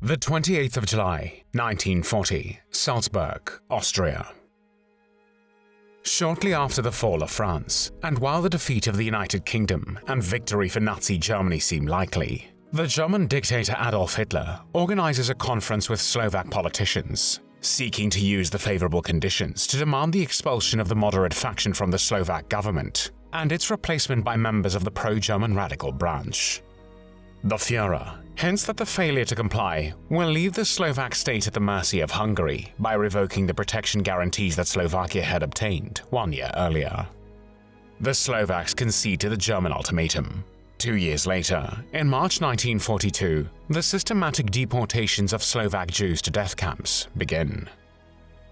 The 28th of July, 1940, Salzburg, Austria. Shortly after the fall of France, and while the defeat of the United Kingdom and victory for Nazi Germany seemed likely, the German dictator Adolf Hitler organizes a conference with Slovak politicians, seeking to use the favorable conditions to demand the expulsion of the moderate faction from the Slovak government and its replacement by members of the pro-German radical branch. The Führer hints that the failure to comply will leave the Slovak state at the mercy of Hungary by revoking the protection guarantees that Slovakia had obtained 1 year earlier. The Slovaks concede to the German ultimatum. 2 years later, in March 1942, the systematic deportations of Slovak Jews to death camps begin.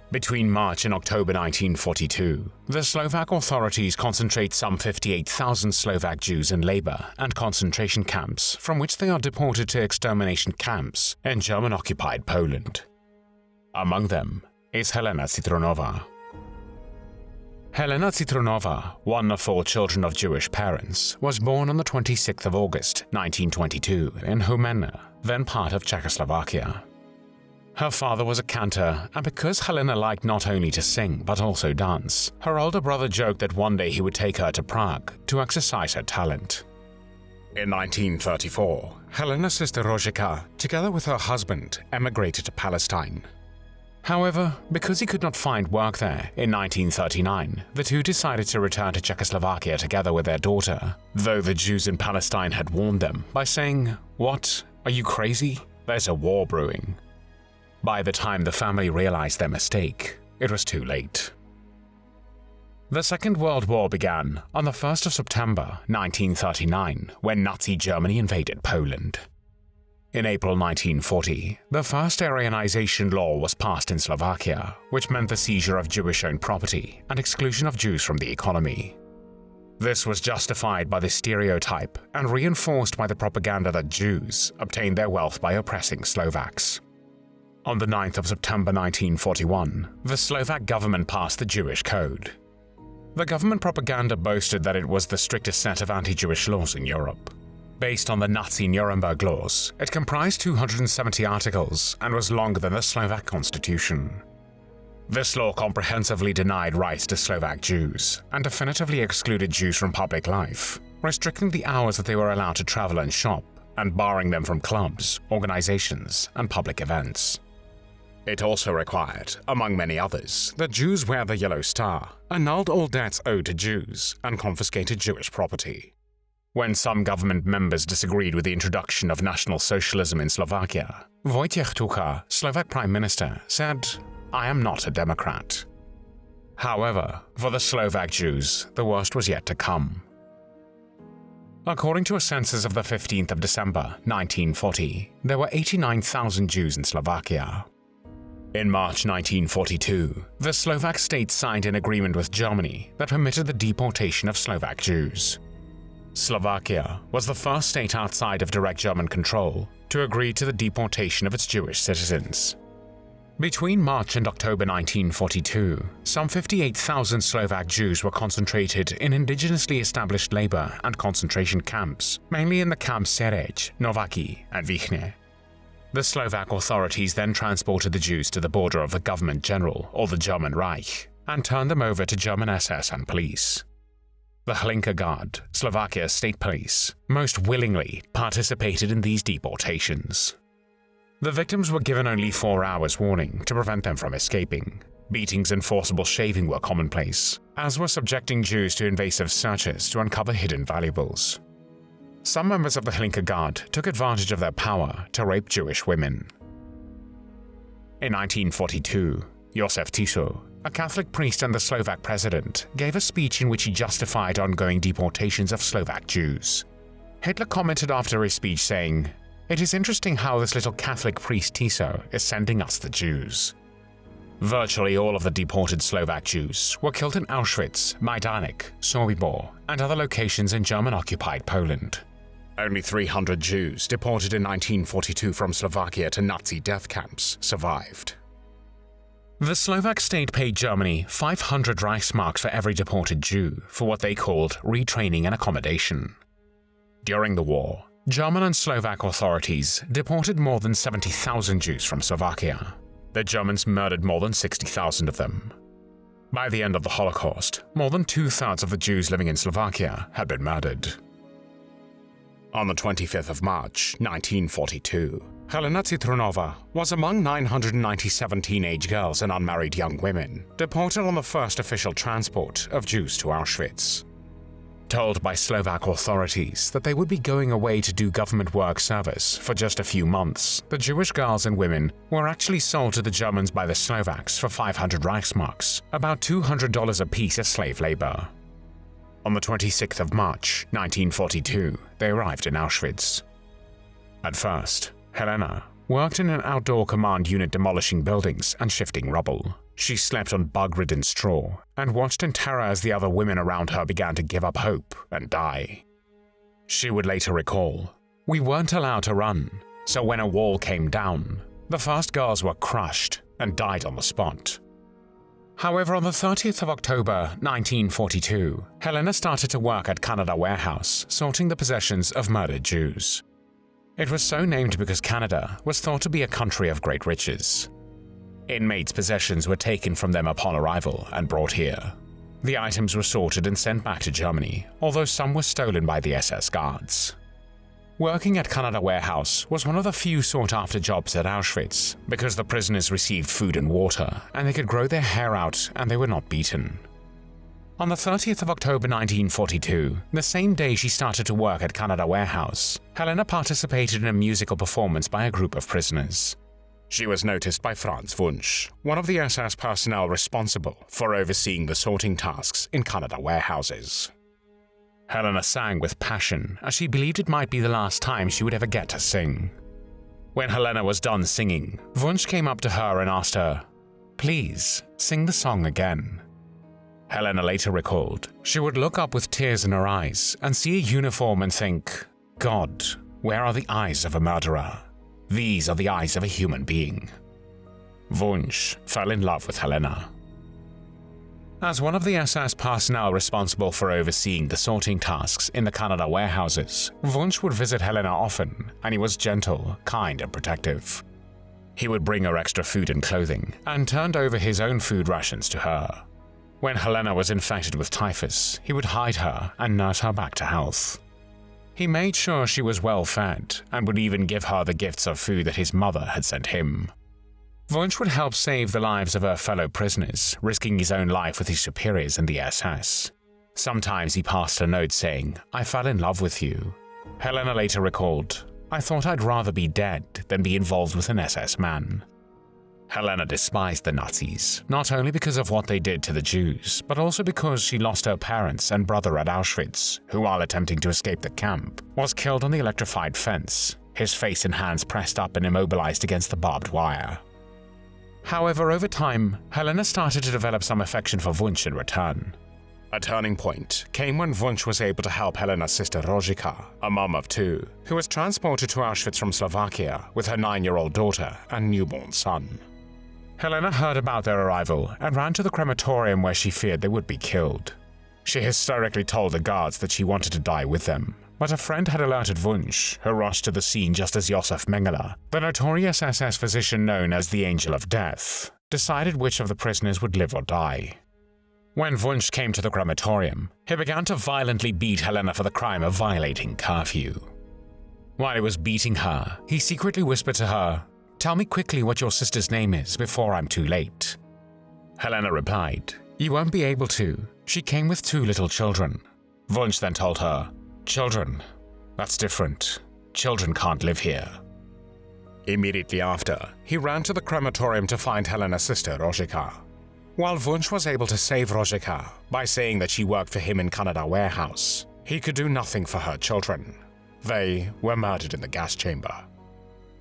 Between March and October 1942, the Slovak authorities concentrate some 58,000 Slovak Jews in labor and concentration camps, from which they are deported to extermination camps in German-occupied Poland. Among them is Helena Citrónová. Helena Citrónová, one of 4 children of Jewish parents, was born on the 26th of August 1922 in Humenné, then part of Czechoslovakia. Her father was a cantor, and because Helena liked not only to sing but also dance, her older brother joked that one day he would take her to Prague to exercise her talent. In 1934, Helena Citrónová, together with her husband, emigrated to Palestine. However, because he could not find work there in 1939, the two decided to return to Czechoslovakia together with their daughter, though the Jews in Palestine had warned them by saying, "What? Are you crazy? There's a war brewing." By the time the family realized their mistake, it was too late. The Second World War began on the 1st of September 1939 when Nazi Germany invaded Poland. In April 1940, the first Aryanization law was passed in Slovakia, which meant the seizure of Jewish-owned property and exclusion of Jews from the economy. This was justified by the stereotype and reinforced by the propaganda that Jews obtained their wealth by oppressing Slovaks. On the 9th of September 1941, the Slovak government passed the Jewish Code. The government propaganda boasted that it was the strictest set of anti-Jewish laws in Europe. Based on the Nazi Nuremberg laws, it comprised 270 articles and was longer than the Slovak constitution. This law comprehensively denied rights to Slovak Jews and definitively excluded Jews from public life, restricting the hours that they were allowed to travel and shop, and barring them from clubs, organizations, and public events. It also required, among many others, that Jews wear the yellow star, annulled all debts owed to Jews, and confiscated Jewish property. When some government members disagreed with the introduction of National Socialism in Slovakia, Wojciech Tucha, Slovak Prime Minister, said, "I am not a Democrat." However, for the Slovak Jews, the worst was yet to come. According to a census of the 15th of December 1940, there were 89,000 Jews in Slovakia. In March 1942, the Slovak state signed an agreement with Germany that permitted the deportation of Slovak Jews. Slovakia was the first state outside of direct German control to agree to the deportation of its Jewish citizens. Between March and October 1942, some 58,000 Slovak Jews were concentrated in indigenously established labor and concentration camps, mainly in the camps Sereď, Nováky, and Vichne. The Slovak authorities then transported the Jews to the border of the Government General, or the German Reich, and turned them over to German SS and police. The Helena Guard, Slovakia's state police, most willingly participated in these deportations. The victims were given only 4 hours warning to prevent them from escaping. Beatings and forcible shaving were commonplace, as were subjecting Jews to invasive searches to uncover hidden valuables. Some members of the Helena Guard took advantage of their power to rape Jewish women. In 1942, Josef Tiso, a Catholic priest and the Slovak president, gave a speech in which he justified ongoing deportations of Slovak Jews. Hitler commented after his speech saying, "It is interesting how this little Catholic priest Tiso is sending us the Jews." Virtually all of the deported Slovak Jews were killed in Auschwitz, Majdanek, Sobibor, and other locations in German-occupied Poland. Only 300 Jews deported in 1942 from Slovakia to Nazi death camps survived. The Slovak state paid Germany 500 Reichsmarks for every deported Jew for what they called retraining and accommodation. During the war, German and Slovak authorities deported more than 70,000 Jews from Slovakia. The Germans murdered more than 60,000 of them. By the end of the Holocaust, more than 2/3 of the Jews living in Slovakia had been murdered. On the 25th of March, 1942, Helena Citrónová was among 997 teenage girls and unmarried young women deported on the first official transport of Jews to Auschwitz. Told by Slovak authorities that they would be going away to do government work service for just a few months, the Jewish girls and women were actually sold to the Germans by the Slovaks for 500 Reichsmarks, about $200 apiece as slave labor. On the 26th of March, 1942, they arrived in Auschwitz. At first, Helena worked in an outdoor command unit demolishing buildings and shifting rubble. She slept on bug-ridden straw and watched in terror as the other women around her began to give up hope and die. She would later recall, "We weren't allowed to run, so when a wall came down, the first girls were crushed and died on the spot." However, on the 30th of October 1942, Helena started to work at Canada Warehouse, sorting the possessions of murdered Jews. It was so named because Canada was thought to be a country of great riches. Inmates' possessions were taken from them upon arrival and brought here. The items were sorted and sent back to Germany, although some were stolen by the SS guards. Working at Canada Warehouse was one of the few sought-after jobs at Auschwitz because the prisoners received food and water, and they could grow their hair out and they were not beaten. On the 30th of October 1942, the same day she started to work at Canada Warehouse, Helena participated in a musical performance by a group of prisoners. She was noticed by Franz Wunsch, one of the SS personnel responsible for overseeing the sorting tasks in Canada warehouses. Helena sang with passion, as she believed it might be the last time she would ever get to sing. When Helena was done singing, Wunsch came up to her and asked her, "Please, sing the song again." Helena later recalled, she would look up with tears in her eyes and see a uniform and think, "God, where are the eyes of a murderer? These are the eyes of a human being." Wunsch fell in love with Helena. As one of the SS personnel responsible for overseeing the sorting tasks in the Canada warehouses, Wunsch would visit Helena often, and he was gentle, kind, and protective. He would bring her extra food and clothing, and turned over his own food rations to her. When Helena was infected with typhus, he would hide her and nurse her back to health. He made sure she was well fed and would even give her the gifts of food that his mother had sent him. Wunsch would help save the lives of her fellow prisoners, risking his own life with his superiors in the SS. Sometimes he passed a note saying, "I fell in love with you." Helena later recalled, "I thought I'd rather be dead than be involved with an SS man." Helena despised the Nazis, not only because of what they did to the Jews, but also because she lost her parents and brother at Auschwitz, who, while attempting to escape the camp, was killed on the electrified fence, his face and hands pressed up and immobilized against the barbed wire. However, over time, Helena started to develop some affection for Wunsch in return. A turning point came when Wunsch was able to help Helena's sister Rožika, a mom of two, who was transported to Auschwitz from Slovakia with her 9-year-old daughter and newborn son. Helena heard about their arrival and ran to the crematorium where she feared they would be killed. She hysterically told the guards that she wanted to die with them, but a friend had alerted Wunsch, who rushed to the scene just as Josef Mengele, the notorious SS physician known as the Angel of Death, decided which of the prisoners would live or die. When Wunsch came to the crematorium, he began to violently beat Helena for the crime of violating curfew. While he was beating her, he secretly whispered to her, "Tell me quickly what your sister's name is before I'm too late." Helena replied, "You won't be able to. She came with 2 little children." Wunsch then told her, "Children? That's different. Children can't live here." Immediately after, he ran to the crematorium to find Helena's sister Rožika. While Wunsch was able to save Rožika by saying that she worked for him in Canada Warehouse, he could do nothing for her children. They were murdered in the gas chamber.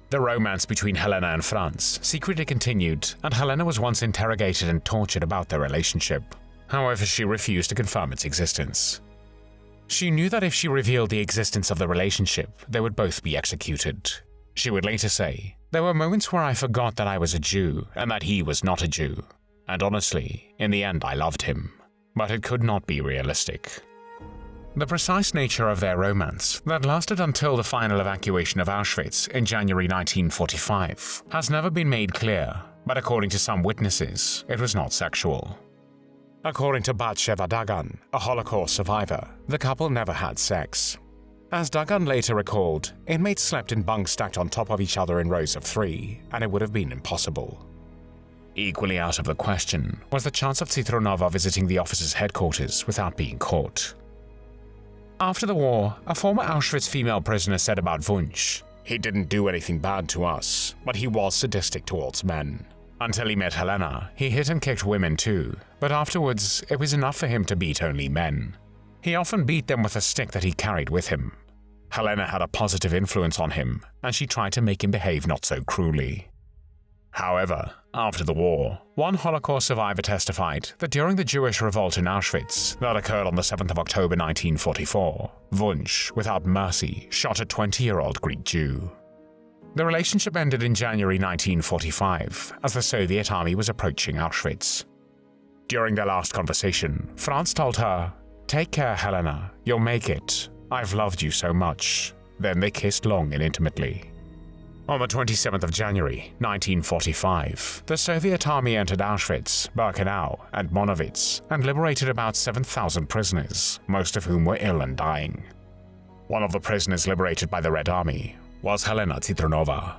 The romance between Helena and Franz secretly continued, and Helena was once interrogated and tortured about their relationship. However, she refused to confirm its existence. She knew that if she revealed the existence of the relationship, they would both be executed. She would later say, "There were moments where I forgot that I was a Jew and that he was not a Jew. And honestly, in the end I loved him. But it could not be realistic." the precise nature of their romance that lasted until the final evacuation of Auschwitz in January 1945 has never been made clear, but according to some witnesses, it was not sexual. According to Batsheva Dagan, a Holocaust survivor, the couple never had sex. As Dagan later recalled, inmates slept in bunks stacked on top of each other in rows of 3, and it would have been impossible. Equally out of the question was the chance of Citrónová visiting the office's headquarters without being caught. After the war, a former Auschwitz female prisoner said about Wunsch, "He didn't do anything bad to us, but he was sadistic towards men. Until he met Helena, he hit and kicked women too, but afterwards it was enough for him to beat only men. He often beat them with a stick that he carried with him. Helena had a positive influence on him, and she tried to make him behave not so cruelly." However, after the war, one Holocaust survivor testified that during the Jewish revolt in Auschwitz that occurred on the 7th of October 1944, Wunsch, without mercy, shot a 20-year-old Greek Jew. The relationship ended in January 1945 as the Soviet army was approaching Auschwitz. During their last conversation, Franz told her, "Take care, Helena, you'll make it. I've loved you so much." Then they kissed long and intimately. On the 27th of January 1945, the Soviet army entered Auschwitz, Birkenau, and Monowitz and liberated about 7,000 prisoners, most of whom were ill and dying. One of the prisoners liberated by the Red Army was Helena Citrónová.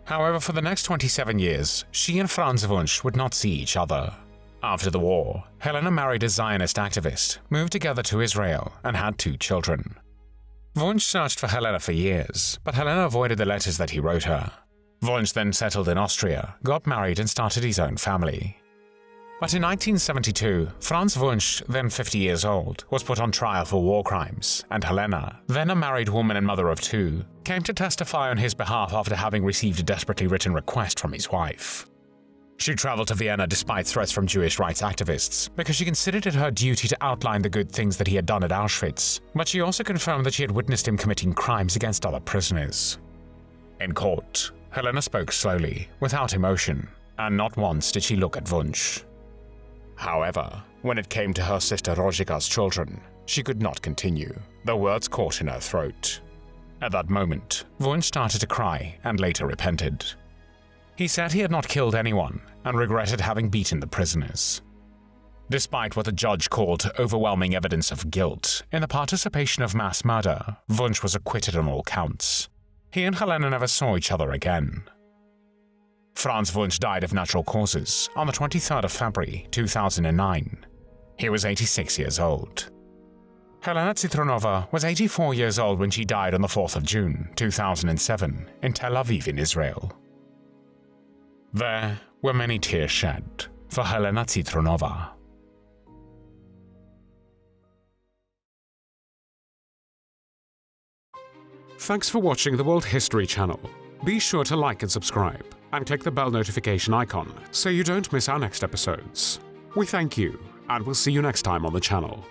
However, for the next 27 years, she and Franz Wunsch would not see each other. After the war, Helena married a Zionist activist, moved together to Israel, and had 2 children. Wunsch searched for Helena for years, but Helena avoided the letters that he wrote her. Wunsch then settled in Austria, got married, and started his own family. But in 1972, Franz Wunsch, then 50 years old, was put on trial for war crimes, and Helena, then a married woman and mother of 2, came to testify on his behalf after having received a desperately written request from his wife. She traveled to Vienna despite threats from Jewish rights activists because she considered it her duty to outline the good things that he had done at Auschwitz, but she also confirmed that she had witnessed him committing crimes against other prisoners. In court, Helena spoke slowly, without emotion, and not once did she look at Wunsch. However, when it came to her sister Rožika's children, she could not continue. The words caught in her throat. At that moment, Wunsch started to cry and later repented. He said he had not killed anyone and regretted having beaten the prisoners. Despite what the judge called overwhelming evidence of guilt in the participation of mass murder, Wunsch was acquitted on all counts. He and Helena never saw each other again. Franz Wunsch died of natural causes on the 23rd of February 2009. He was 86 years old. Helena Citrónová was 84 years old when she died on the 4th of June 2007 in Tel Aviv in Israel. There were many tears shed for Helena Citrónová. Thanks for watching the World History Channel. Be sure to like and subscribe, and click the bell notification icon so you don't miss our next episodes. We thank you, and we'll see you next time on the channel.